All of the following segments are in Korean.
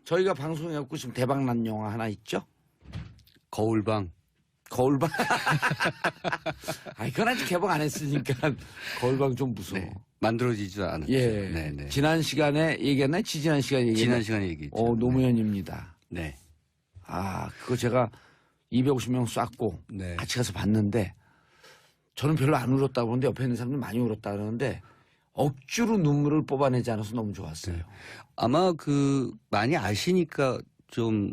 저희가 방송해갖고 지금 대박난 영화 하나 있죠? 거울방. 거울방. 그건 아직 개봉 안 했으니까 거울방 좀 무서워. 네. 만들어지지도 않았죠. 예. 네네. 지난 시간에 얘기했나요? 지난 시간에 얘기했나요? 지난 시간에 얘기했죠. 노무현입니다. 네. 그거 제가 250명 쐈고 네. 같이 가서 봤는데 저는 별로 안 울었다고 그러는데 옆에 있는 사람들 많이 울었다 그러는데 억지로 눈물을 뽑아내지 않아서 너무 좋았어요. 네. 아마 많이 아시니까 좀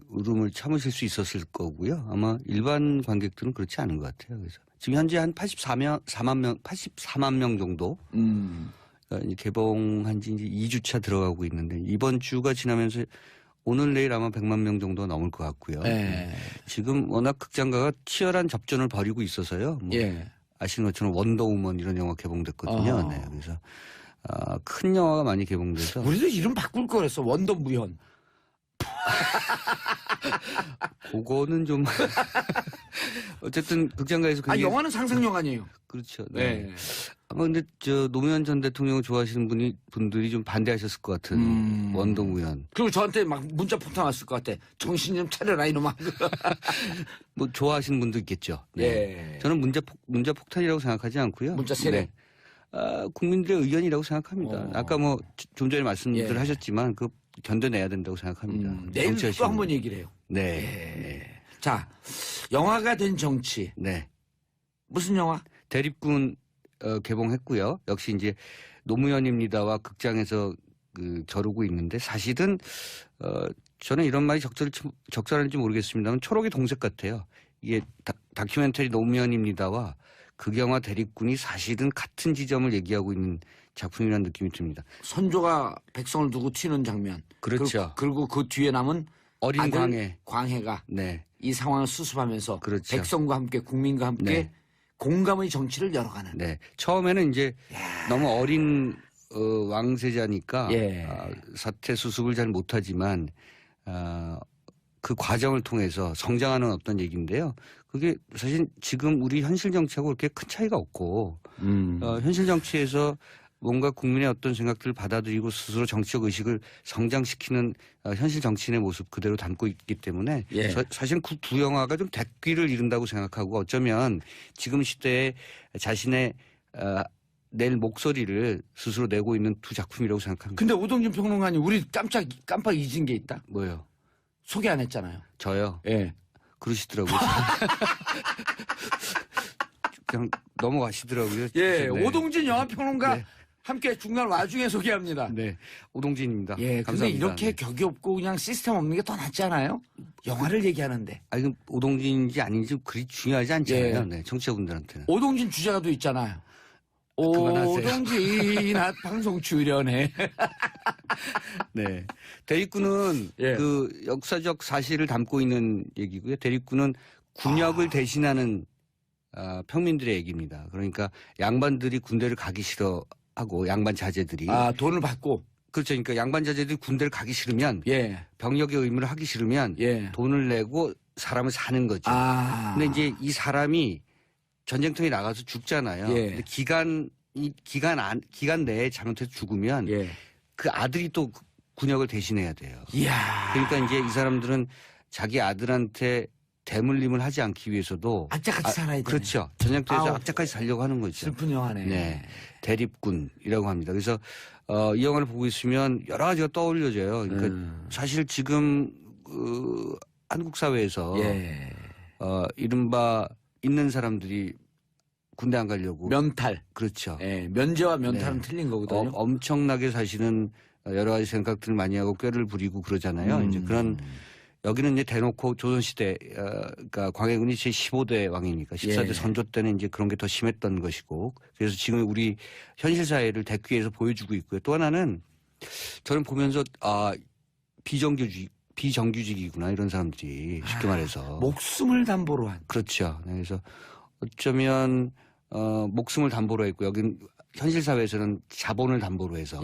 울음을 참으실 수 있었을 거고요. 아마 일반 관객들은 그렇지 않은 것 같아요. 그래서 지금 현재 한 84만 명 정도 이제 개봉한 지 이제 2주차 들어가고 있는데 이번 주가 지나면서 오늘 내일 아마 100만 명 정도 넘을 것 같고요. 네. 지금 워낙 극장가가 치열한 접전을 벌이고 있어서요. 예. 아시는 것처럼 원더우먼 이런 영화 개봉됐거든요. 네. 그래서 큰 영화가 많이 개봉돼서 우리도 이름 바꿀 걸 그랬어. 원더무현. 그거는 좀 어쨌든 극장가에서 그게 영화는 상상력 아니에요. 그렇죠. 네. 네. 아마 근데 노무현 전 대통령 좋아하시는 분들이 좀 반대하셨을 것 같은 원더무현. 그리고 저한테 막 문자 폭탄 왔을 것 같아. 정신 좀 차려라 이놈아. 뭐 좋아하시는 분도 있겠죠. 네. 예. 저는 문자 폭탄이라고 생각하지 않고요. 문자 세례. 네. 국민들의 의견이라고 생각합니다. 아까 뭐 좀 전에 말씀들 예. 하셨지만 견뎌내야 된다고 생각합니다. 내일 또 정치하시는 한 번 얘기를 해요. 네. 예. 네. 자, 영화가 된 정치. 네. 무슨 영화? 대립군 개봉했고요. 역시 이제 노무현입니다와 극장에서 겨루고 있는데 사실은 저는 이런 말이 적절한지 모르겠습니다만 초록의 동색 같아요. 이게 다큐멘터리 노무현입니다와 극영화 대립군이 사실은 같은 지점을 얘기하고 있는 작품이라는 느낌이 듭니다. 선조가 백성을 두고 튀는 장면. 그렇죠. 그리고 그 뒤에 남은 어린 아들 광해가 네. 이 상황을 수습하면서 그렇죠. 백성과 함께 국민과 함께 네. 공감의 정치를 열어가는. 네. 처음에는 이제 너무 어린 왕세자니까 예. 사태 수습을 잘 못하지만 그 과정을 통해서 성장하는 어떤 얘기인데요. 그게 사실 지금 우리 현실 정치하고 그렇게 큰 차이가 없고 현실 정치에서 뭔가 국민의 어떤 생각들을 받아들이고 스스로 정치적 의식을 성장시키는 현실 정치인의 모습 그대로 담고 있기 때문에 예. 사실 그 두 영화가 좀 대귀를 이룬다고 생각하고 어쩌면 지금 시대에 자신의 낼 목소리를 스스로 내고 있는 두 작품이라고 생각합니다. 근데 오동진 평론가님 우리 깜빡 잊은 게 있다. 뭐요? 소개 안 했잖아요. 저요? 예. 그러시더라고요. 그냥 넘어가시더라고요. 예. 네. 오동진 영화평론가 네. 함께 중간 와중에 소개합니다. 네. 오동진입니다. 예. 근데 감사합니다. 이렇게 네. 격이 없고 그냥 시스템 없는 게 더 낫지 않아요? 영화를 얘기하는데. 아니, 오동진인지 아닌지 그리 중요하지 않잖아요. 예. 네. 청취자분들한테는. 오동진 주제가도 있잖아요. 그만하세요. 오동진 방송 출연해. 네. 대립군은 예. 역사적 사실을 담고 있는 얘기고요. 대립군은 군역을 대신하는 평민들의 얘기입니다. 그러니까 양반들이 군대를 가기 싫어하고 양반 자제들이 돈을 받고. 그렇죠. 그러니까 양반 자제들이 군대를 가기 싫으면 예. 병역의 의무를 하기 싫으면 예. 돈을 내고 사람을 사는 거죠. 근데 이제 이 사람이 전쟁터에 나가서 죽잖아요. 예. 근데 기간 내에 잘못해서 죽으면 예. 그 아들이 또 군역을 대신해야 돼요. 이야. 그러니까 이제 이 사람들은 자기 아들한테 대물림을 하지 않기 위해서도 악착같이 살아야 돼. 그렇죠. 전쟁터에서 아우. 악착같이 살려고 하는 거죠. 슬픈 영화네. 네. 대립군이라고 합니다. 그래서 이 영화를 보고 있으면 여러 가지가 떠올려져요. 그러니까 사실 지금 한국 사회에서 예. 이른바 있는 사람들이 군대 안 가려고 면탈. 그렇죠. 예. 면제와 면탈은 네. 틀린 거거든요. 엄청나게 사실은 여러 가지 생각들을 많이 하고 꾀를 부리고 그러잖아요. 이제 그런 여기는 이제 대놓고 조선시대 그러니까 광해군이 제15대 왕이니까 14대 예. 선조 때는 이제 그런 게 더 심했던 것이고 그래서 지금 우리 현실 사회를 대귀에서 보여주고 있고요. 또 하나는 저는 보면서 비정규직이구나 이런 사람들이 쉽게 말해서 목숨을 담보로 한. 그렇죠. 네, 그래서 어쩌면 목숨을 담보로 했고 여기는 현실 사회에서는 자본을 담보로 해서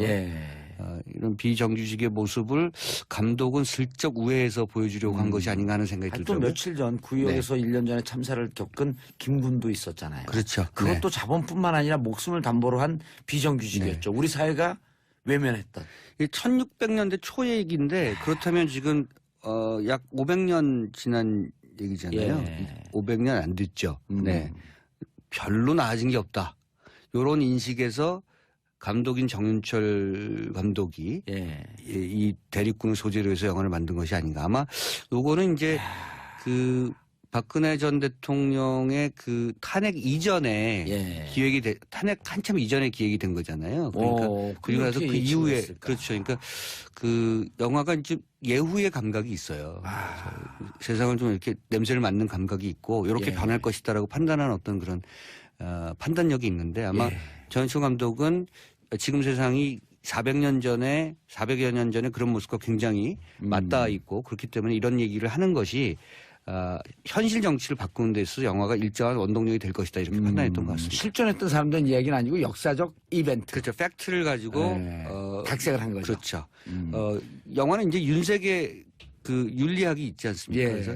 이런 비정규직의 모습을 감독은 슬쩍 우회해서 보여주려고 한 것이 아닌가 하는 생각이 또 들더라고요. 며칠 전 구역에서 1년 전에 참사를 겪은 김군도 있었잖아요. 그렇죠. 그것도 자본뿐만 아니라 목숨을 담보로 한 비정규직이었죠. 우리 사회가 외면했던. 1600년대 초 얘기인데 그렇다면 지금 약 500년 지난 얘기잖아요. 예. 500년 안 됐죠. 네. 별로 나아진 게 없다. 요런 인식에서 감독인 정윤철 감독이 예. 이 대립군을 소재로 해서 영화를 만든 것이 아닌가. 아마 요거는 이제 그 박근혜 전 대통령의 그 탄핵 이전에 예. 기획이 탄핵 한참 이전에 기획이 된 거잖아요. 그러니까 그리고 나서 그 이후에 그렇죠. 그러니까 그 영화가 이제 예후의 감각이 있어요. 세상을 좀 이렇게 냄새를 맡는 감각이 있고 이렇게 예. 변할 것이다라고 판단하는 어떤 그런 판단력이 있는데 아마 예. 전현철 감독은 지금 세상이 400년 전에 400여 년 전에 그런 모습과 굉장히 맞닿아 있고 그렇기 때문에 이런 얘기를 하는 것이 현실 정치를 바꾸는 데 있어서 영화가 일정한 원동력이 될 것이다 이렇게 판단했던 것 같습니다. 실존했던 사람들은 이야기는 아니고 역사적 이벤트. 그렇죠. 팩트를 가지고 각색을 한 거죠. 그렇죠. 영화는 이제 윤색의 그 윤리학이 있지 않습니까? 그래서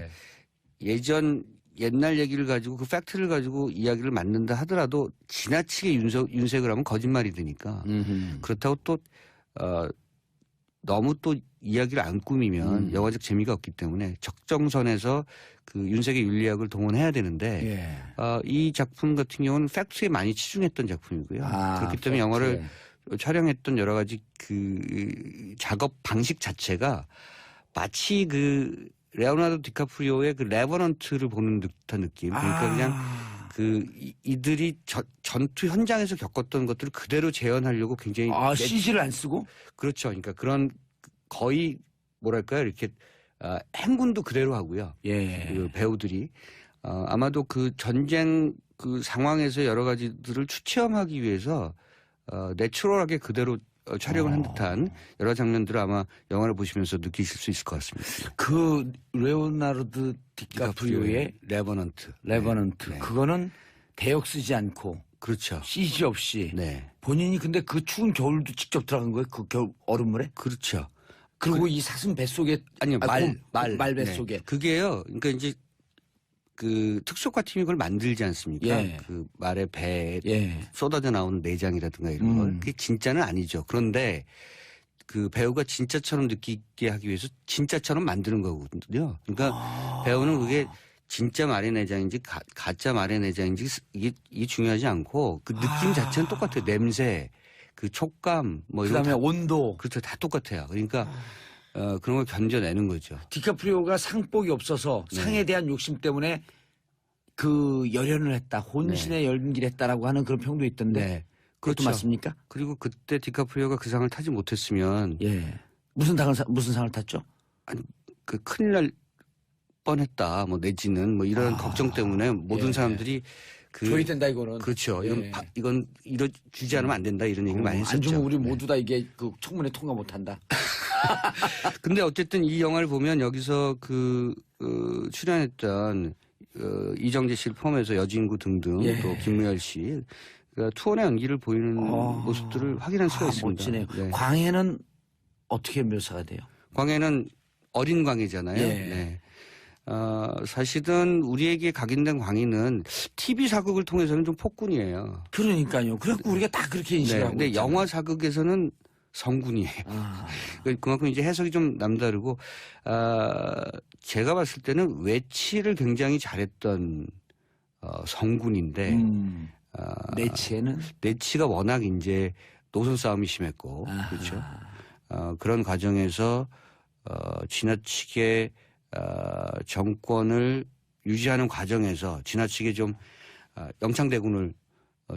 옛날 얘기를 가지고 그 팩트를 가지고 이야기를 만든다 하더라도 지나치게 윤색을 하면 거짓말이 되니까 그렇다고 또 너무 또 이야기를 안 꾸미면 영화적 재미가 없기 때문에 적정선에서 그 윤색의 윤리학을 동원해야 되는데 이 작품 같은 경우는 팩트에 많이 치중했던 작품이고요. 그렇기 때문에 영화를 촬영했던 여러 가지 그 작업 방식 자체가 마치 그 레오나르도 디카프리오의 그 레버넌트를 보는 듯한 느낌. 그러니까 그냥 그 이들이 전투 현장에서 겪었던 것들을 그대로 재현하려고 굉장히 CG를 안 쓰고? 그렇죠. 그러니까 그런 거의 뭐랄까요 이렇게 행군도 그대로 하고요. 그 배우들이 아마도 그 전쟁 그 상황에서 여러 가지들을 추체험하기 위해서 내추럴하게 그대로 촬영을 한 듯한 여러 장면들을 아마 영화를 보시면서 느끼실 수 있을 것 같습니다. 그 레오나르도 디카프리오의 레버넌트. 네. 그거는 대역 쓰지 않고 그렇죠. CG 없이 네. 본인이 근데 그 추운 겨울도 직접 들어간 거예요? 그 겨울 얼음물에? 그렇죠. 그리고 이 사슴 뱃속에 아니요 말 뱃속에 그게요. 그러니까 이제 그 특수효과 팀이 그걸 만들지 않습니까? 그 말의 배에 쏟아져 나오는 내장이라든가 이런 걸. 그게 진짜는 아니죠. 그런데 그 배우가 진짜처럼 느끼게 하기 위해서 진짜처럼 만드는 거거든요. 그러니까 배우는 그게 진짜 말의 내장인지 가짜 말의 내장인지 이게 중요하지 않고 그 느낌 자체는 똑같아요. 냄새, 그 촉감, 뭐 이런 그다음에 온도. 그렇죠. 다 똑같아요. 그러니까 그런 걸 견뎌내는 거죠. 디카프리오가 상복이 없어서 상에 대한 욕심 때문에 그 열연을 했다. 혼신의 연기를 했다라고 하는 그런 평도 있던데. 그것도 그렇죠. 맞습니까? 그리고 그때 디카프리오가 그 상을 타지 못했으면 무슨 상을 탔죠? 아니 그 큰일 날 뻔했다. 뭐 내지는 뭐 이런 걱정 때문에 모든 사람들이 줘야 된다 이거는. 그렇죠. 이건 주지 않으면 안 된다 이런 얘기를 많이 했었죠. 안 주면 우리 모두 다 이게 그 청문회 통과 못한다. 근데 어쨌든 이 영화를 보면 여기서 출연했던 이정재 씨를 포함해서 여진구 등등 또 김무열 씨 투혼의 연기를 보이는 모습들을 확인할 수가 있습니다. 멋지네요. 광해는 어떻게 묘사가 돼요? 광해는 어린 광해잖아요. 네. 사실은 우리에게 각인된 광해는 TV 사극을 통해서는 좀 폭군이에요. 그러니까요. 그래갖고 우리가 다 그렇게 인식하고. 근데 영화 사극에서는 성군이에요. 그만큼 이제 해석이 좀 남다르고, 제가 봤을 때는 외치를 굉장히 잘했던 성군인데, 내치가 워낙 이제 노선 싸움이 심했고, 그렇죠. 그런 과정에서 지나치게 정권을 유지하는 과정에서 지나치게 좀 영창대군을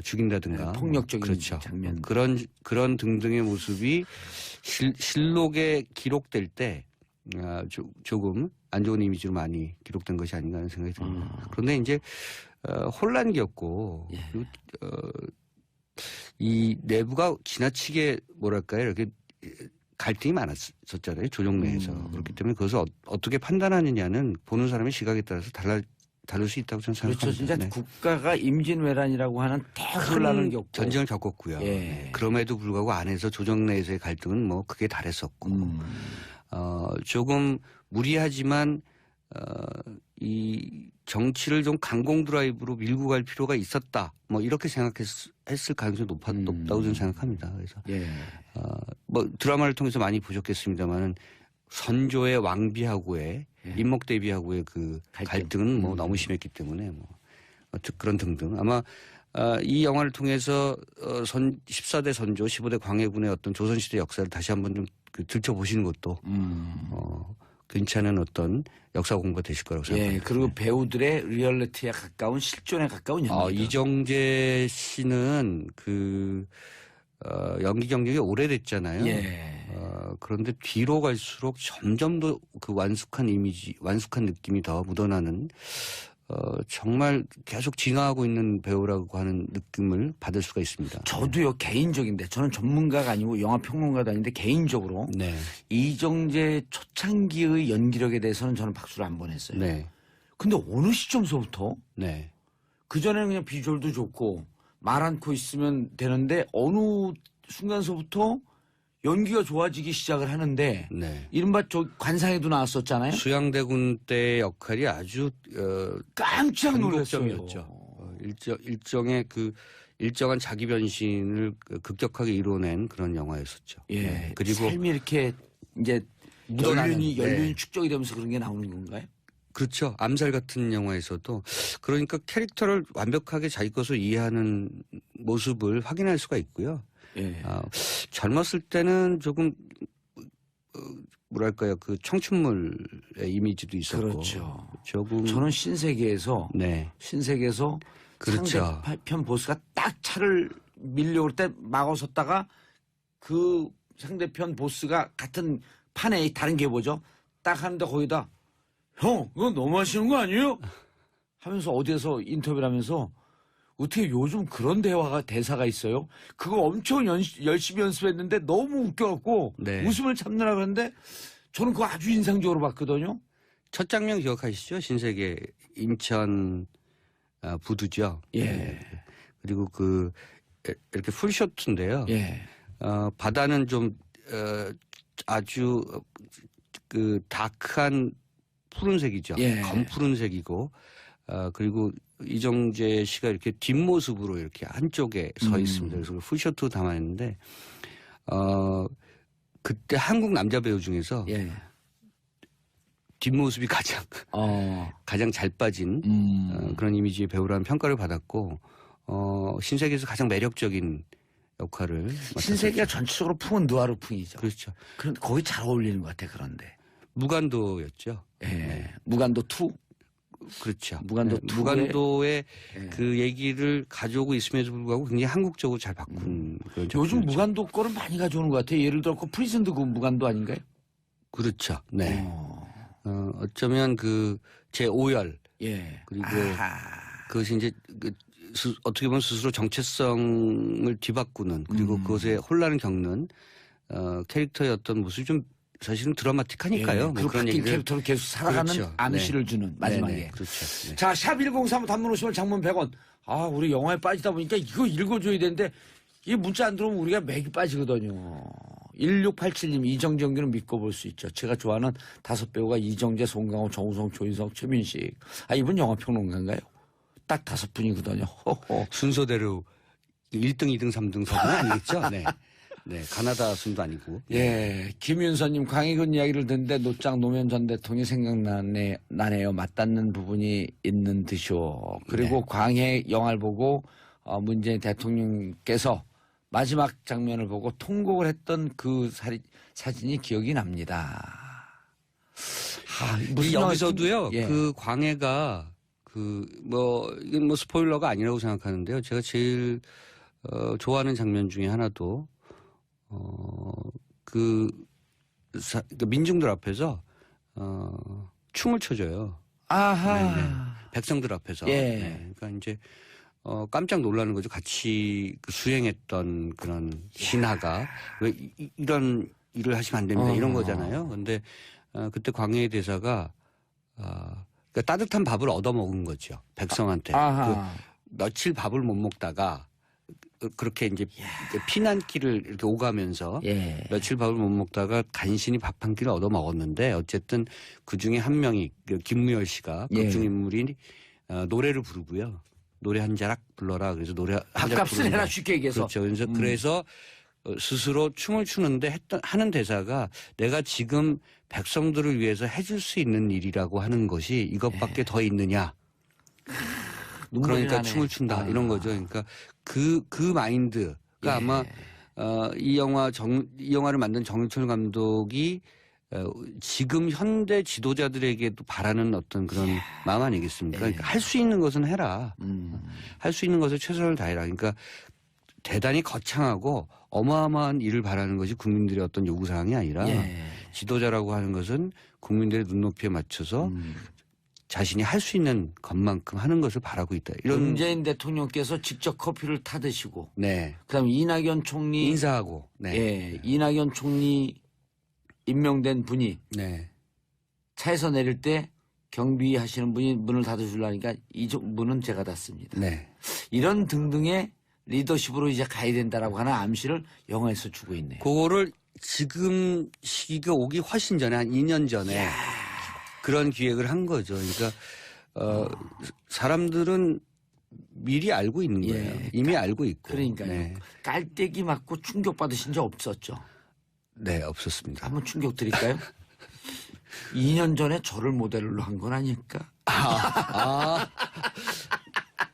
죽인다든가 폭력적인 장면 그런 등등의 모습이 실록에 기록될 때 조금 안 좋은 이미지로 많이 기록된 것이 아닌가 하는 생각이 듭니다. 그런데 이제 혼란이 겪고 이 내부가 지나치게 뭐랄까요 이렇게 갈등이 많았었잖아요. 조정 내에서. 그렇기 때문에 그것을 어떻게 판단하느냐는 보는 사람의 시각에 따라서 다를 수 있다고 저는 생각합니다. 그렇죠. 진짜 국가가 임진왜란이라고 하는 대혼란을 겪고 전쟁을 겪었고요. 그럼에도 불구하고 안에서 조정 내에서의 갈등은 뭐 크게 달했었고 조금 무리하지만 이 정치를 좀 강공 드라이브로 밀고 갈 필요가 있었다. 뭐 이렇게 생각했을 가능성이 높다고 저는 생각합니다. 그래서 예. 뭐 드라마를 통해서 많이 보셨겠습니다만은 선조의 왕비하고의 인목 대비하고의 그 갈등은 뭐 너무 심했기 때문에 뭐 그런 등등 아마 이 영화를 통해서 14대 선조, 15대 광해군의 어떤 조선시대 역사를 다시 한번 좀 들춰보시는 것도 괜찮은 어떤 역사 공부가 되실 거라고 생각합니다. 예, 그리고 배우들의 리얼리티에 가까운 실존에 가까운 연기. 이정재 씨는 그 연기 경력이 오래됐잖아요. 예. 그런데 뒤로 갈수록 점점 더 그 완숙한 이미지, 완숙한 느낌이 더 묻어나는 정말 계속 진화하고 있는 배우라고 하는 느낌을 받을 수가 있습니다. 저도요, 개인적인데, 저는 전문가가 아니고 영화평론가도 아닌데, 개인적으로 네. 이정재 초창기의 연기력에 대해서는 저는 박수를 안 보냈어요. 네. 근데 어느 시점서부터 네. 그전에는 그냥 비주얼도 좋고 말 않고 있으면 되는데 어느 순간서부터 연기가 좋아지기 시작을 하는데 네. 이른바 저 관상에도 나왔었잖아요. 수양대군 때 역할이 아주 깜짝 놀랐어요. 전곡점이었죠. 일정의 그 일정한 자기 변신을 급격하게 이뤄낸 그런 영화였었죠. 예. 네. 그리고 삶이 이렇게 이제 묻어나는, 연륜이 축적이 되면서 그런 게 나오는 건가요? 그렇죠. 암살 같은 영화에서도 그러니까 캐릭터를 완벽하게 자기 것으로 이해하는 모습을 확인할 수가 있고요. 예. 젊었을 때는 조금 뭐랄까요, 그 청춘물의 이미지도 있었고. 그렇죠. 조금 저는 신세계에서 네, 그렇죠. 상대편 보스가 딱 차를 밀려올 때 막아섰다가 그 상대편 보스가 같은 판에 다른 게 뭐죠? 딱 하는데 거기다 형, 이거 너무 하시는 거 아니에요? 하면서 어디에서 인터뷰를 하면서 어떻게 요즘 그런 대사가 있어요? 그거 엄청 열심히 연습했는데 너무 웃겨갖고 네. 웃음을 참느라 그랬는데 저는 그거 아주 인상적으로 봤거든요. 첫 장면 기억하시죠? 신세계 인천 부두죠. 예. 네. 그리고 그 이렇게 풀쇼트인데요. 예. 바다는 좀 아주 그 다크한 푸른색이죠. 예. 검푸른색이고 그리고 이정재 씨가 이렇게 뒷모습으로 이렇게 한쪽에 서 있습니다. 그래서 풀쇼트 담아냈는데 그때 한국 남자 배우 중에서 예. 뒷모습이 가장 잘 빠진 그런 이미지의 배우라는 평가를 받았고 신세계에서 가장 매력적인 역할을 신세계가 전체적으로 풍은 누아르풍이죠. 그렇죠. 그런데 거기 잘 어울리는 것 같아. 그런데 무간도였죠. 예. 네. 무간도 2. 그렇죠. 무간도 네. 2의 무간도의 예. 그 얘기를 가져오고 있음에도 불구하고 굉장히 한국적으로 잘 바꾼 그런 요즘 작품이었죠. 무간도 거를 많이 가져오는 것 같아요. 예를 들어 그 프리즌도 그 무간도 아닌가요? 그렇죠. 네. 어쩌면 그 제5열 예. 그리고 아하. 그것이 이제 어떻게 보면 스스로 정체성을 뒤바꾸는 그리고 그것에 혼란을 겪는 캐릭터의 어떤 모습이 좀 사실은 드라마틱하니까요. 예. 뭐 그 그런 바뀐 얘기를 캐릭터로 계속 살아가는 그렇죠. 암시를 주는 마지막에. 네네. 그렇죠. 네. 자, 샵1035 단문 50원 장문 100원. 아, 우리 영화에 빠지다 보니까 이거 읽어줘야 되는데 이게 문자 안 들어오면 우리가 맥이 빠지거든요. 1687님 이정재 연기는 믿고 볼 수 있죠. 제가 좋아하는 5배우가 이정재, 송강호, 정우성, 조인성, 최민식. 아, 이분 영화평론가인가요? 딱 5분이거든요. 호호. 순서대로 1등, 2등, 3등, 4등은 아니겠죠? 네. 네. 가나다 순도 아니고. 예, 김윤서님 광해군 이야기를 듣는데 노장 노무현 전 대통령이 생각나네요. 맞닿는 부분이 있는 듯이요. 그리고 네. 광해 영화를 보고 문재인 대통령께서 마지막 장면을 보고 통곡을 했던 그 사진이 기억이 납니다. 여기서도요. 예. 그 광해가 이건 뭐 스포일러가 아니라고 생각하는데요. 제가 제일 좋아하는 장면 중에 하나도 그 민중들 앞에서 춤을 춰줘요. 아하. 네. 백성들 앞에서. 예. 네. 그러니까 이제 깜짝 놀라는 거죠. 같이 그 수행했던 그런 신하가 왜 이런 일을 하시면 안 됩니다. 이런 거잖아요. 그런데 그때 광해의 대사가 그러니까 따뜻한 밥을 얻어먹은 거죠. 백성한테. 아하. 그 며칠 밥을 못 먹다가 그렇게 이제 피난길을 이렇게 오가면서 예. 며칠 밥을 못 먹다가 간신히 밥 한 끼를 얻어 먹었는데 어쨌든 그 중에 한 명이 김무열 씨가 예. 극중 인물이 노래를 부르고요. 노래 한 자락 불러라. 그래서 노래 한 자락 밥값을 해라 쉽게 얘기해서. 그렇죠. 그래서 스스로 춤을 추는데 하는 대사가 내가 지금 백성들을 위해서 해줄 수 있는 일이라고 하는 것이 이것밖에 더 있느냐. 눈물이 그러니까 나네. 춤을 춘다 이런 거죠. 그러니까 그 마인드가 예. 아마 이 영화를 만든 정유철 감독이 지금 현대 지도자들에게도 바라는 어떤 그런 마음 아니겠습니까? 그러니까 할 수 있는 것은 해라. 할 수 있는 것에 최선을 다해라. 그러니까 대단히 거창하고 어마어마한 일을 바라는 것이 국민들의 어떤 요구사항이 아니라 예. 지도자라고 하는 것은 국민들의 눈높이에 맞춰서 자신이 할 수 있는 것만큼 하는 것을 바라고 있다. 이런 문재인 대통령께서 직접 커피를 타드시고 네 그다음 이낙연 총리 인사하고 네 예, 이낙연 총리 임명된 분이 네. 차에서 내릴 때 경비하시는 분이 문을 닫아주려니까 이 문은 제가 닫습니다. 네. 이런 등등의 리더십으로 이제 가야 된다라고 하는 암시를 영화에서 주고 있네요. 그거를 지금 시기가 오기 훨씬 전에 한 2년 전에 그런 기획을 한 거죠. 그러니까 사람들은 미리 알고 있는 거예요. 예. 이미 알고 있고. 그러니까요. 네. 깔때기 맞고 충격 받으신 적 없었죠? 네, 없었습니다. 한번 충격 드릴까요? 2년 전에 저를 모델로 한 건 아닐까?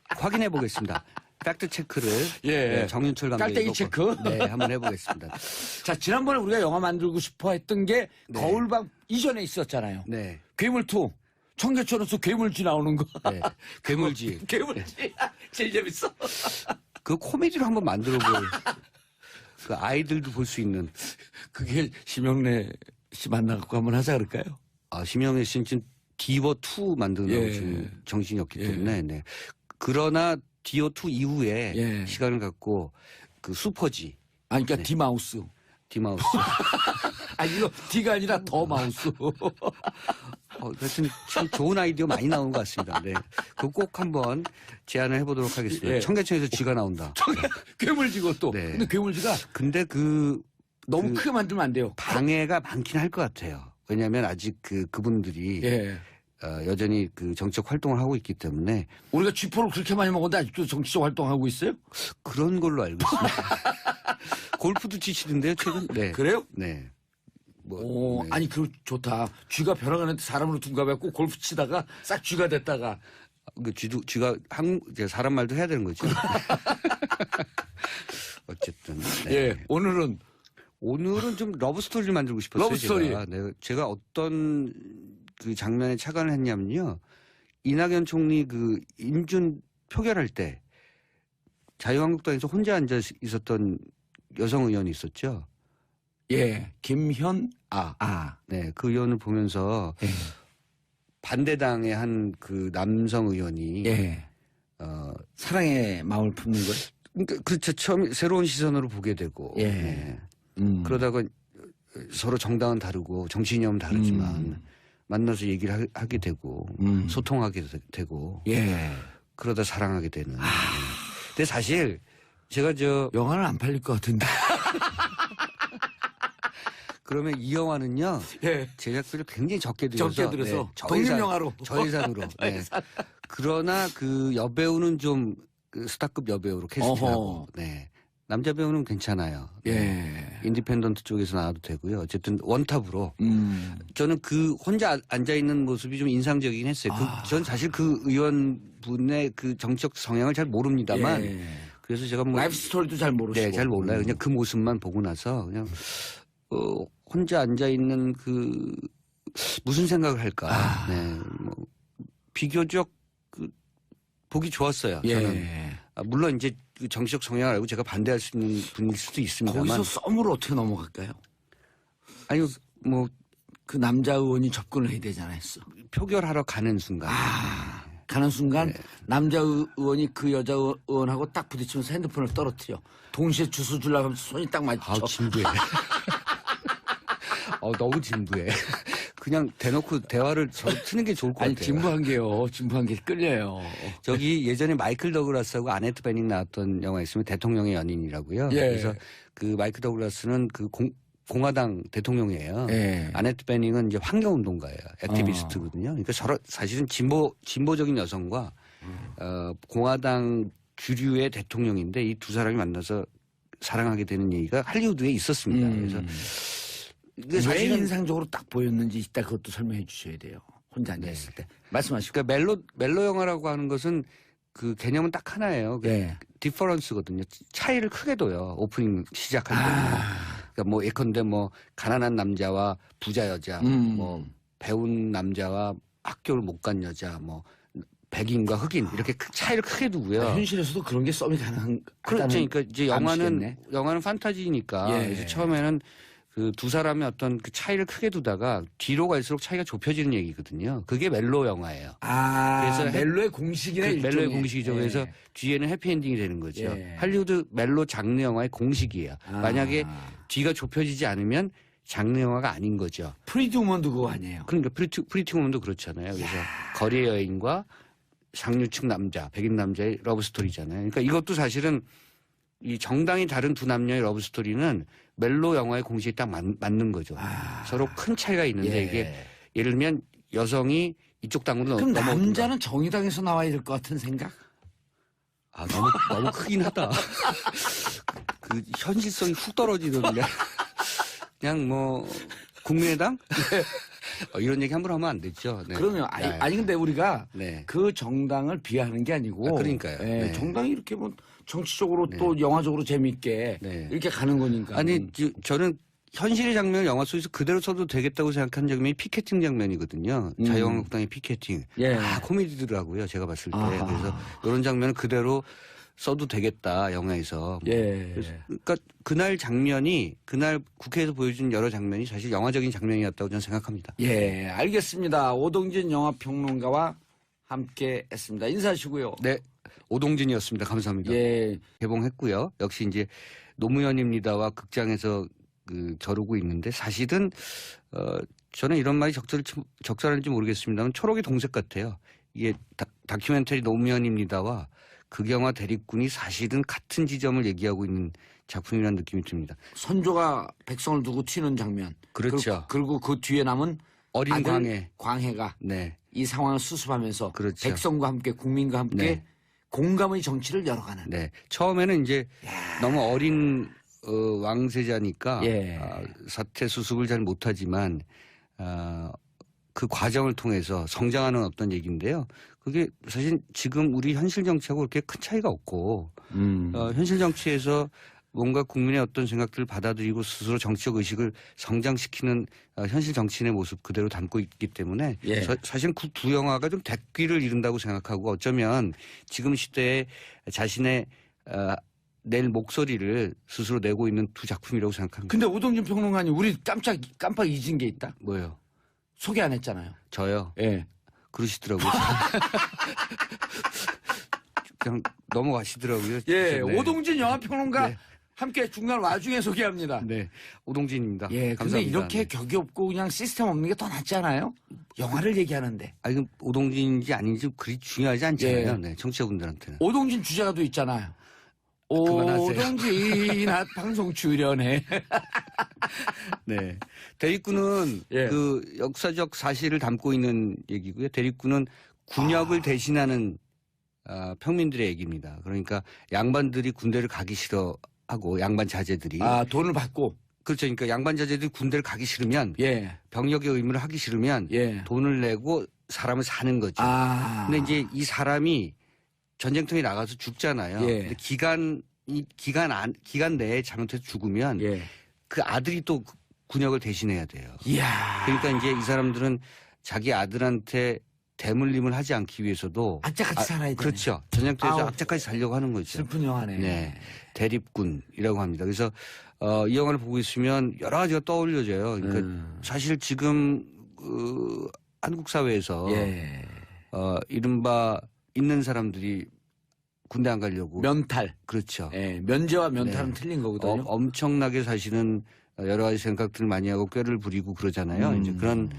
확인해 보겠습니다. 팩트 체크를 예. 네, 정윤철 감독이 깔때기 체크? 네, 한번 해보겠습니다. 자, 지난번에 우리가 영화 만들고 싶어 했던 게 네. 거울방 이전에 있었잖아요. 네, 괴물2. 청계천에서 괴물쥐 나오는 거. 네. 괴물지. 괴물쥐. 제일 재밌어. 그 코미디로 한번 만들어볼. 그 아이들도 볼 수 있는. 그게 심영래 씨 만나갖고 한번 하자 그럴까요? 심영애 씨는 지금 디버2 만드는 예. 지금 정신이 없기 때문에. 네. 그러나 디어2 이후에 예. 시간을 갖고 그 슈퍼지. 아니, 그러니까 디마우스. 디마우스. 아, 이거 D가 아니라 더 마우스. 하여튼 참 좋은 아이디어 많이 나온 것 같습니다. 네. 그거 꼭 한번 제안을 해보도록 하겠습니다. 예. 청계천에서 쥐가 나온다. 괴물쥐고 또. 네. 근데 괴물쥐가 근데 너무 크게 만들면 안 돼요. 방해가 많긴 할 것 같아요. 왜냐하면 아직 그분들이 예. 여전히 그 정치적 활동을 하고 있기 때문에 우리가 쥐포를 그렇게 많이 먹었는데 아직도 정치적 활동하고 있어요? 그런 걸로 알고 있습니다. 골프도 치시던데요, 최근? 네. 그래요? 네. 오, 네. 아니, 그 좋다. 쥐가 벼랑간에 사람으로 둔갑해갖고 골프 치다가 싹 쥐가 됐다가. 그 쥐가 이제 사람 말도 해야 되는 거죠. 어쨌든. 네. 예, 오늘은 좀 러브 스토리를 만들고 싶었어요. 러브 스토리. 제가 어떤 그 장면에 착안을 했냐면요. 이낙연 총리 그 인준 표결할 때 자유한국당에서 혼자 앉아 있었던 여성 의원이 있었죠. 예, 김현아. 네, 그 의원을 보면서 예. 반대당의 한 그 남성 의원이 예. 사랑의 마음을 품는 걸. 그러니까 그렇죠. 처음 새로운 시선으로 보게 되고. 예. 네. 그러다 그러다가 서로 정당은 다르고 정치 이념은 다르지만 만나서 얘기를 하게 되고 소통하게 되고 예. 그러다 사랑하게 되는. 네. 근데 사실 제가 영화는 안 팔릴 것 같은데. 그러면 이 영화는요. 예. 제작비를 굉장히 적게 들여서 적게 들여서 네, 독립영화로. 저예산으로. 네. 그러나 그 여배우는 좀 그 스타급 여배우로 캐스팅하고. 어허. 네. 남자 배우는 괜찮아요. 네. 예. 인디펜던트 쪽에서 나와도 되고요. 어쨌든 원탑으로. 저는 그 혼자 앉아 있는 모습이 좀 인상적이긴 했어요. 전 사실 그 의원분의 그 정치적 성향을 잘 모릅니다만. 예. 그래서 제가 뭐 라이프 스토리도 잘 모르시고. 네, 잘 몰라요. 그냥 그 모습만 보고 나서 그냥 혼자 앉아 있는 그 무슨 생각을 할까. 네, 뭐 비교적 그 보기 좋았어요. 예. 저는 물론 이제 그 정치적 성향을 알고 제가 반대할 수 있는 분일 수도 있습니다만. 거기서 썸으로 어떻게 넘어갈까요? 아니 뭐 그 남자 의원이 접근을 해야 되잖아요. 표결하러 가는 순간. 가는 순간 남자 의원이 그 여자 의원하고 딱 부딪히면서 핸드폰을 떨어뜨려. 동시에 주소 주려고 하면서 손이 딱 마주쳐. 진부해. 너무 진부해. 그냥 대놓고 대화를 서로 트는 게 좋을 것 아니 같아요. 진부한 게요. 진부한 게 끌려요. 저기 예전에 마이클 더글라스하고 아네트 베닝 나왔던 영화 있으면 대통령의 연인이라고요. 예. 그래서 그 마이클 더글라스는 그 공화당 대통령이에요. 예. 아네트 베닝은 이제 환경운동가예요. 액티비스트거든요. 그러니까 서로 사실은 진보적인 여성과 공화당 주류의 대통령인데 이 두 사람이 만나서 사랑하게 되는 얘기가 할리우드에 있었습니다. 그래서 왜 사실은 인상적으로 딱 보였는지 이따 그것도 설명해 주셔야 돼요. 혼자 앉아있을 때. 말씀하시고. 그러니까 멜로 영화라고 하는 것은 그 개념은 딱 하나예요. 예. 디퍼런스거든요. 차이를 크게 둬요. 오프닝 시작할 때. 그러니까 뭐 예컨대 뭐 가난한 남자와 부자 여자, 뭐 배운 남자와 학교를 못 간 여자, 뭐 백인과 흑인 이렇게 차이를 크게 두고요. 현실에서도 그런 게 썸이 가능한. 그렇죠. 그러니까 이제 감시겠네. 영화는 판타지니까 예. 그래서 처음에는 그 두 사람의 어떤 그 차이를 크게 두다가 뒤로 갈수록 차이가 좁혀지는 얘기거든요. 그게 멜로 영화예요. 그래서 멜로의 공식이네. 그 멜로의 공식이죠. 예. 그래서 뒤에는 해피엔딩이 되는 거죠. 예. 할리우드 멜로 장르 영화의 공식이에요. 만약에 뒤가 좁혀지지 않으면 장르 영화가 아닌 거죠. 프리티 우먼도 그거 아니에요. 그러니까 프리티 우먼도 그렇잖아요. 그래서 거리의 여인과 상류층 남자, 백인 남자의 러브 스토리잖아요. 그러니까 이것도 사실은 이 정당이 다른 두 남녀의 러브 스토리는 멜로 영화의 공식이 딱 맞는 거죠. 서로 큰 차이가 있는데 이게 예를 들면 여성이 이쪽 당으로 그럼 넘어온다. 남자는 정의당에서 나와야 될 것 같은 생각? 너무 크긴 하다. 그 현실성이 훅 떨어지던데. 그냥 뭐 국민의당 이런 얘기 함부로 하면 안 되죠. 네. 그러면 아니 근데 우리가 네. 그 정당을 비하하는 게 아니고 그러니까요. 네. 정당이 이렇게 뭐 정치적으로 또 영화적으로 재미있게 네. 이렇게 가는 거니까. 아니 저는 현실의 장면을 영화 속에서 그대로 써도 되겠다고 생각한 장면이 피켓팅 장면이거든요. 자유한국당의 피켓팅. 예. 코미디더라고요. 제가 봤을 때. 아하. 그래서 이런 장면을 그대로 써도 되겠다 영화에서. 예. 그러니까 그날 국회에서 보여준 여러 장면이 사실 영화적인 장면이었다고 저는 생각합니다. 예, 알겠습니다. 오동진 영화평론가와 함께 했습니다. 인사하시고요. 네. 오동진이었습니다. 감사합니다. 예. 개봉했고요. 역시 이제 노무현입니다와 극장에서 겨루고 있는데 사실은 저는 이런 말이 적절한지 모르겠습니다만 초록의 동색 같아요. 이게 다큐멘터리 노무현입니다와 극영화 대립군이 사실은 같은 지점을 얘기하고 있는 작품이라는 느낌이 듭니다. 선조가 백성을 두고 튀는 장면. 그렇죠. 그리고 그 뒤에 남은 어린 아들 광해가 네. 이 상황을 수습하면서 그렇죠. 백성과 함께 국민과 함께 네. 공감의 정치를 열어가는. 네. 처음에는 이제 너무 어린 왕세자니까 예. 사태 수습을 잘 못하지만 그 과정을 통해서 성장하는 어떤 얘기인데요. 그게 사실 지금 우리 현실 정치하고 그렇게 큰 차이가 없고 현실 정치에서 뭔가 국민의 어떤 생각들을 받아들이고 스스로 정치적 의식을 성장시키는 현실 정치인의 모습 그대로 담고 있기 때문에 예. 사실 그 두 영화가 좀 대귀를 이룬다고 생각하고 어쩌면 지금 시대에 자신의 낼 목소리를 스스로 내고 있는 두 작품이라고 생각합니다. 근데 오동진 평론가님 우리 깜빡 잊은 게 있다. 뭐요? 소개 안 했잖아요. 저요? 예. 그러시더라고요. 그냥 넘어가시더라고요. 예. 네. 오동진 영화평론가 네. 함께 중간 와중에 소개합니다. 네. 오동진입니다. 예. 근데 감사합니다. 이렇게 네. 격이 없고 그냥 시스템 없는 게 더 낫지 않아요? 영화를 얘기하는데. 아니, 그럼 오동진인지 아닌지 그리 중요하지 않잖아요. 예. 네. 청취자분들한테는. 오동진 주제가 또 있잖아요. 그만하세요. 오동진 방송 출연해. 네. 대립군은 예. 그 역사적 사실을 담고 있는 얘기고요. 대립군은 군역을 대신하는 평민들의 얘기입니다. 그러니까 양반들이 군대를 가기 싫어하고 양반 자제들이 돈을 받고. 그렇죠. 그러니까 양반 자제들이 군대를 가기 싫으면 예. 병역의 의무를 하기 싫으면 예. 돈을 내고 사람을 사는 거죠. 근데 이제 이 사람이 전쟁터에 나가서 죽잖아요. 예. 근데 기간 내에 잘못해서 죽으면 예. 그 아들이 또 군역을 대신해야 돼요. 이야. 그러니까 이제 이 사람들은 자기 아들한테 대물림을 하지 않기 위해서도 악착같이 살아야 되네. 그렇죠. 전쟁터에서 아우. 악착같이 살려고 하는 거죠. 슬픈 영화네. 네. 대립군이라고 합니다. 그래서 이 영화를 보고 있으면 여러 가지가 떠올려져요. 그러니까 사실 지금 한국 사회에서 예. 이른바 있는 사람들이 군대 안 가려고 면탈. 그렇죠. 예. 면제와 면탈은 네. 틀린 거거든요. 엄청나게 사실은 여러 가지 생각들을 많이 하고 꾀를 부리고 그러잖아요. 이제 그런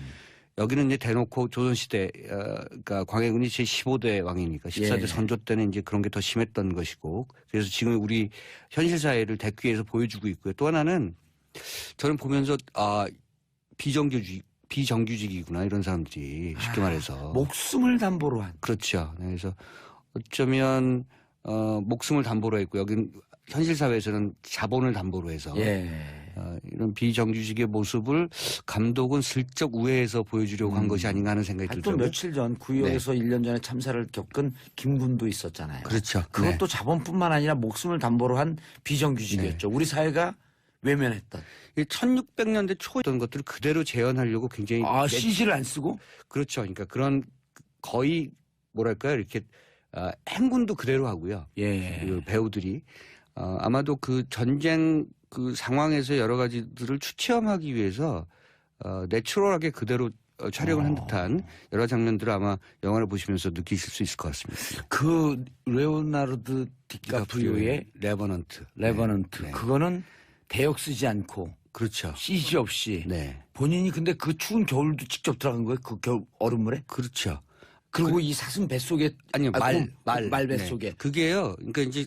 여기는 이제 대놓고 조선시대, 그러니까 광해군이 제15대 왕이니까 14대 예. 선조 때는 이제 그런 게 더 심했던 것이고 그래서 지금 우리 현실 사회를 대퀴에서 보여주고 있고요. 또 하나는 저는 보면서 비정규직이구나 이런 사람들이 쉽게 말해서. 목숨을 담보로 한. 그렇죠. 네, 그래서 어쩌면 목숨을 담보로 했고 여기는 현실 사회에서는 자본을 담보로 해서 예. 이런 비정규직의 모습을 감독은 슬쩍 우회해서 보여주려고 한 것이 아닌가 하는 생각이 또 들더라고요. 며칠 전 구의역에서 1년 전에 참사를 겪은 김군도 있었잖아요. 그렇죠. 그것도 자본뿐만 아니라 목숨을 담보로 한 비정규직이었죠. 우리 사회가 외면했던. 1600년대 초였던 것들을 그대로 재현하려고 굉장히 CG를 안 쓰고? 그렇죠. 그러니까 그런 거의 뭐랄까요 이렇게 행군도 그대로 하고요. 예. 그 배우들이 아마도 그 전쟁 그 상황에서 여러 가지들을 추체험하기 위해서 내추럴하게 그대로 촬영을 한 듯한 여러 장면들을 아마 영화를 보시면서 느끼실 수 있을 것 같습니다. 그 레오나르도 디카프리오의 레버넌트. 네. 그거는 대역 쓰지 않고 그렇죠. CG 없이 네. 본인이 근데 그 추운 겨울도 직접 들어간 거예요? 그 겨울 얼음물에? 그렇죠. 그리고 이 사슴 뱃속에 아니요, 말 네. 뱃속에 그게요. 그러니까 이제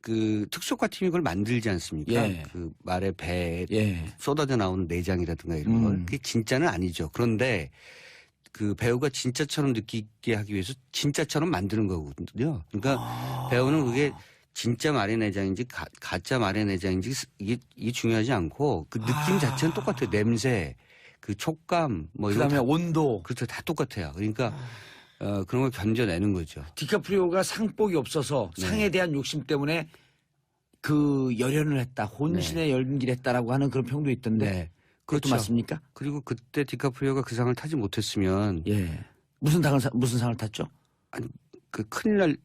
그 특수효과 팀이 그걸 만들지 않습니까? 예. 그 말의 배에 예. 쏟아져 나오는 내장이라든가 이런 걸. 그게 진짜는 아니죠. 그런데 그 배우가 진짜처럼 느끼게 하기 위해서 진짜처럼 만드는 거거든요. 그러니까 배우는 그게 진짜 말의 내장인지 가짜 말의 내장인지 이게 중요하지 않고 그 느낌 자체는 똑같아요. 냄새, 그 촉감 뭐 이런 그다음에 거 온도. 그렇죠. 다 똑같아요. 그러니까 그런 걸 견뎌내는 거죠. 디카프리오가 상복이 없어서 상에 대한 욕심 때문에 그 열연을 했다. 혼신의 연기를 했다라고 하는 그런 평도 있던데. 그것도 그렇죠. 맞습니까? 그리고 그때 디카프리오가 그 상을 타지 못했으면 예. 무슨 상을 탔죠? 아니 그 큰일 날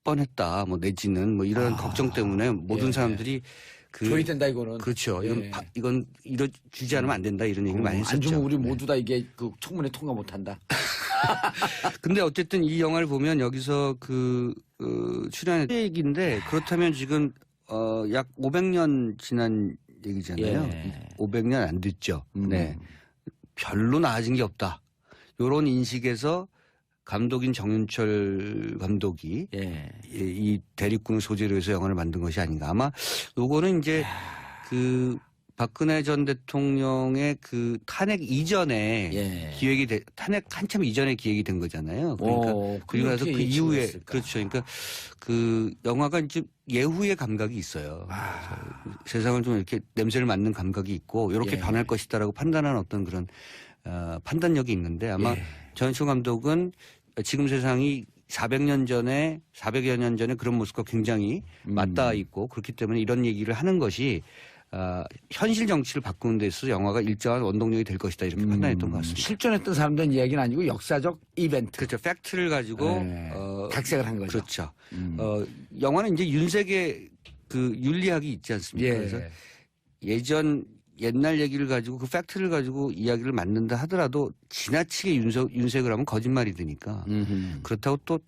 뻔했다. 뭐 내지는 뭐 이런 걱정 때문에 모든 사람들이 줘야 된다 이거는. 그렇죠. 예. 이건 주지 않으면 안 된다 이런 얘기를 많이 했었죠. 안 주면 우리 모두 다 이게 그 청문회 통과 못한다. 근데 어쨌든 이 영화를 보면 여기서 출연한 얘기인데 그렇다면 지금 약 500년 지난 얘기잖아요. 예. 500년 안 됐죠. 네. 별로 나아진 게 없다. 요런 인식에서 감독인 정윤철 감독이 이 대립군을 소재로 해서 영화를 만든 것이 아닌가. 아마 요거는 이제 그 박근혜 전 대통령의 그 탄핵 이전에 탄핵 한참 이전에 기획이 된 거잖아요. 그러니까 그리고 나서 그 이후에 그렇죠. 그러니까 그 영화가 이제 예후의 감각이 있어요. 세상을 좀 이렇게 냄새를 맡는 감각이 있고 이렇게 변할 것이다라고 판단하는 어떤 그런 판단력이 있는데 아마 전현철 감독은 지금 세상이 400여 년 전에 그런 모습과 굉장히 맞닿아 있고 그렇기 때문에 이런 얘기를 하는 것이 현실 정치를 바꾸는 데 있어서 영화가 일정한 원동력이 될 것이다 이렇게 판단했던 것 같습니다. 실존했던 사람들은 이야기는 아니고 역사적 이벤트. 그렇죠. 팩트를 가지고 각색을 한 거죠. 그렇죠. 영화는 이제 윤색의 그 윤리학이 있지 않습니까? 그래서 옛날 얘기를 가지고 그 팩트를 가지고 이야기를 만든다 하더라도 지나치게 윤색을 하면 거짓말이 되니까 그렇다고 또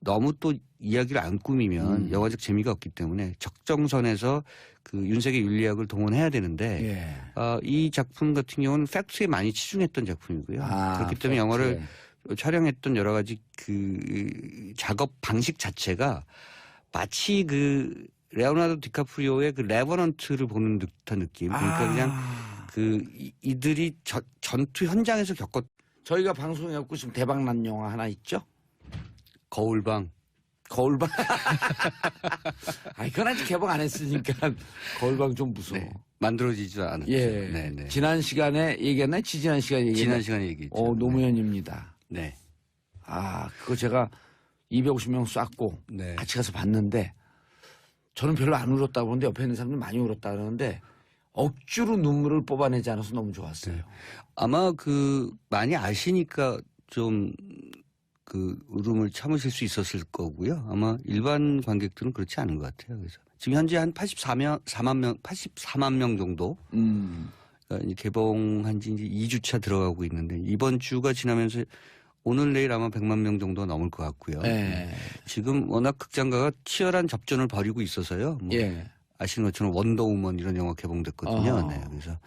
너무 또 이야기를 안 꾸미면 영화적 재미가 없기 때문에 적정선에서 그 윤색의 윤리학을 동원해야 되는데 이 작품 같은 경우는 팩트에 많이 치중했던 작품이고요. 그렇기 때문에 영화를 촬영했던 여러 가지 그 작업 방식 자체가 마치 그 레오나르도 디카프리오의 그 레버넌트를 보는 듯한 느낌. 그러니까 그냥 그 이들이 전투 현장에서 저희가 방송해갖고 지금 대박난 영화 하나 있죠? 거울방. 그건 아직 개봉 안 했으니까 거울방 좀 무서워. 만들어지지도 않았죠. 네. 지난 시간에 얘기했나요? 지난 시간에 얘기했나요? 지난 시간에 얘기했죠. 노무현입니다. 네. 그거 제가 250명 쐈고 같이 가서 봤는데 저는 별로 안 울었다고 그러는데 옆에 있는 사람들 많이 울었다 그러는데 억지로 눈물을 뽑아내지 않아서 너무 좋았어요. 아마 많이 아시니까 좀 그 울음을 참으실 수 있었을 거고요. 아마 일반 관객들은 그렇지 않은 것 같아요. 그래서 지금 현재 한 84만 명 정도 그러니까 개봉한 지 이제 2주차 들어가고 있는데 이번 주가 지나면서 오늘 내일 아마 100만 명 정도 넘을 것 같고요. 지금 워낙 극장가가 치열한 접전을 벌이고 있어서요. 아시는 것처럼 원더우먼 이런 영화 개봉됐거든요. 그래서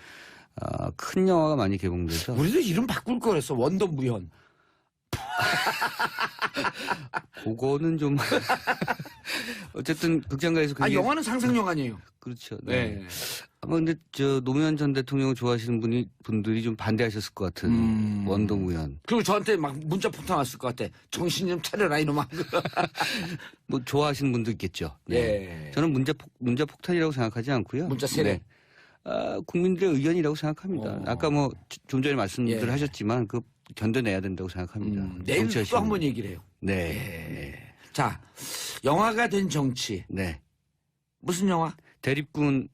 큰 영화가 많이 개봉돼서 우리도 이름 바꿀 거 그랬어. 원더무현. 그거는 좀 어쨌든 극장가에서 아, 굉장히 영화는 상상영 아니에요. 그렇죠. 네. 아마 근데 노무현 전 대통령을 좋아하시는 분들이 좀 반대하셨을 것 같은 원더무현. 그리고 저한테 막 문자 폭탄 왔을 것 같아. 정신 좀 차려라 이놈아. 뭐 좋아하시는 분도 있겠죠. 네. 예. 저는 문자 폭탄이라고 생각하지 않고요. 문자 세례. 국민들의 의견이라고 생각합니다. 아까 뭐 좀 전에 말씀들 예. 하셨지만 그 견뎌내야 된다고 생각합니다. 내일 또 정치하시는 한 번 분. 얘기를 해요. 네. 자, 영화가 된 정치. 네. 무슨 영화? 대립군